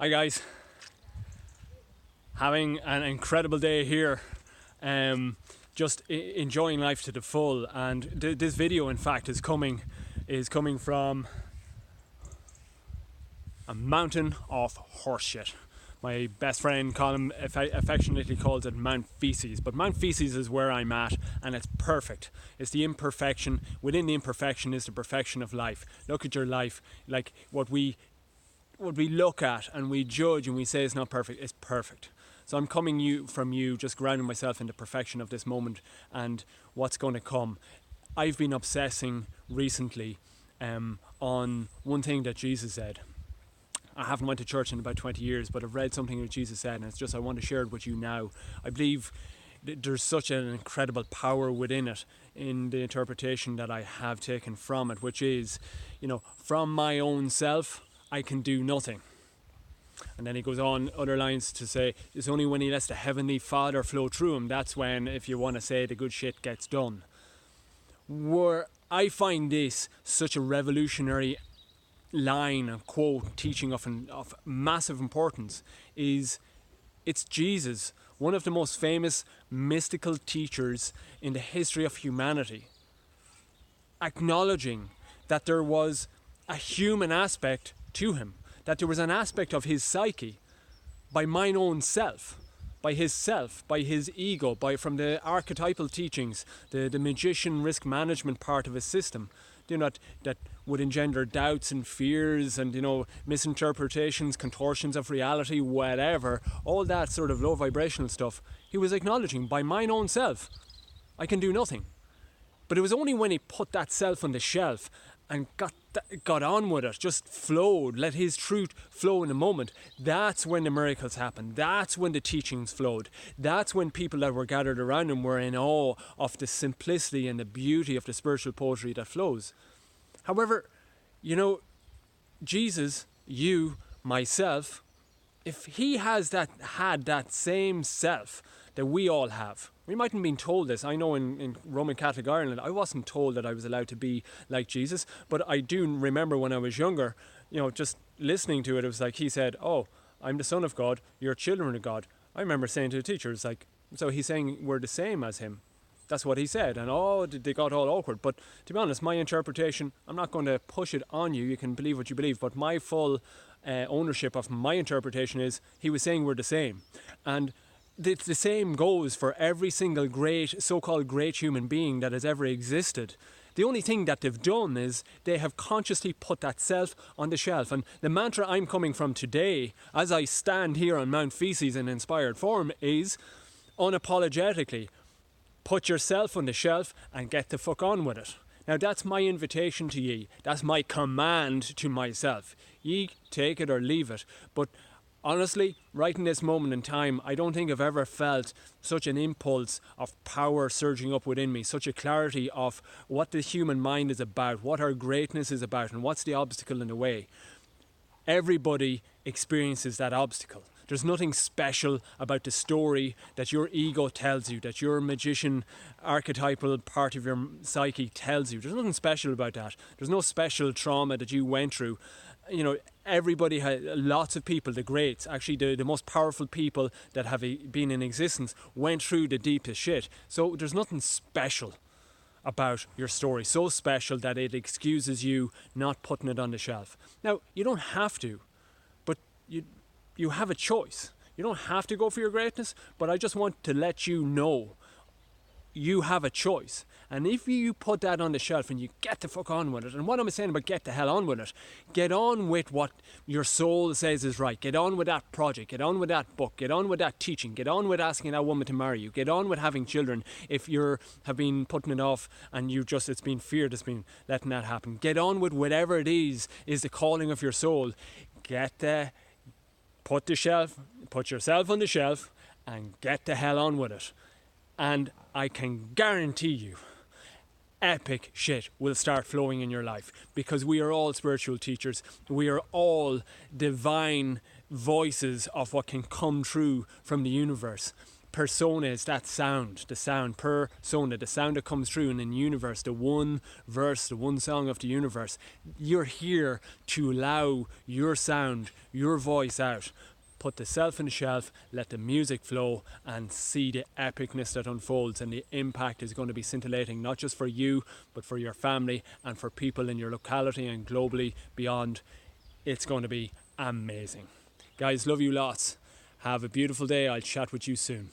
Hi guys, having an incredible day here, just enjoying life to the full. And this video, in fact, is coming from a mountain of horseshit. My best friend affectionately calls it Mount Feces, but Mount Feces is where I'm at, and it's perfect. It's the imperfection. Within the imperfection is the perfection of life. Look at your life, like what we look at and we judge and we say it's not perfect, it's perfect. So I'm coming from you, just grounding myself in the perfection of this moment and what's going to come. I've been obsessing recently on one thing that Jesus said. I haven't went to church in about 20 years, but I've read something that Jesus said, and it's just I want to share it with you now. I believe there's such an incredible power within it, in the interpretation that I have taken from it, which is, from my own self, I can do nothing. And then he goes on other lines to say, it's only when he lets the Heavenly Father flow through him, that's when, if you want to say, the good shit gets done. Where I find this such a revolutionary line, a quote, teaching of massive importance, is it's Jesus, one of the most famous mystical teachers in the history of humanity, acknowledging that there was a human aspect to him, that there was an aspect of his psyche, by mine own self, by his ego, from the archetypal teachings, the magician risk management part of his system, that would engender doubts and fears and, misinterpretations, contortions of reality, whatever, all that sort of low vibrational stuff. He was acknowledging, by mine own self, I can do nothing. But it was only when he put that self on the shelf and got on with it, just flowed, let his truth flow in the moment, that's when the miracles happened. That's when the teachings flowed. That's when people that were gathered around him were in awe of the simplicity and the beauty of the spiritual poetry that flows. However, Jesus, you, myself, if he had that same self that we all have, we mightn't have been told this. I know in Roman Catholic Ireland, I wasn't told that I was allowed to be like Jesus, but I do remember when I was younger, just listening to it, it was like he said, oh, I'm the Son of God, you're children of God. I remember saying to the teacher, it's like, so he's saying we're the same as him. That's what he said, and they got all awkward. But to be honest, my interpretation, I'm not going to push it on you, you can believe what you believe, but my full ownership of my interpretation is he was saying we're the same. And the same goes for every single so-called great human being that has ever existed. The only thing that they've done is they have consciously put that self on the shelf. And the mantra I'm coming from today, as I stand here on Mount Feces in inspired form, is unapologetically, put yourself on the shelf and get the fuck on with it. Now that's my invitation to ye. That's my command to myself. Ye take it or leave it. But honestly, right in this moment in time, I don't think I've ever felt such an impulse of power surging up within me, such a clarity of what the human mind is about, what our greatness is about, and what's the obstacle in the way. Everybody experiences that obstacle. There's nothing special about the story that your ego tells you, that your magician archetypal part of your psyche tells you. There's nothing special about that. There's no special trauma that you went through. Everybody lots of people, the greats, actually the most powerful people that have been in existence, went through the deepest shit. So there's nothing special about your story, so special that it excuses you not putting it on the shelf. Now, you don't have to, but you have a choice. You don't have to go for your greatness, but I just want to let you know you have a choice. And if you put that on the shelf and you get the fuck on with it, and what am I saying about get the hell on with it? Get on with what your soul says is right. Get on with that project. Get on with that book. Get on with that teaching. Get on with asking that woman to marry you. Get on with having children if you have been putting it off and it's been fear that's been letting that happen. Get on with whatever it is the calling of your soul. Put yourself on the shelf and get the hell on with it. And I can guarantee you, epic shit will start flowing in your life, because we are all spiritual teachers. We are all divine voices of what can come true from the universe. persona is that sound, the sound, persona, the sound that comes through in the universe, the one verse, the one song of the universe. You're here to allow your sound, your voice out. Put the self on the shelf, let the music flow, and see the epicness that unfolds. And the impact is going to be scintillating, not just for you, but for your family and for people in your locality and globally beyond. It's going to be amazing. Guys, love you lots. Have a beautiful day. I'll chat with you soon.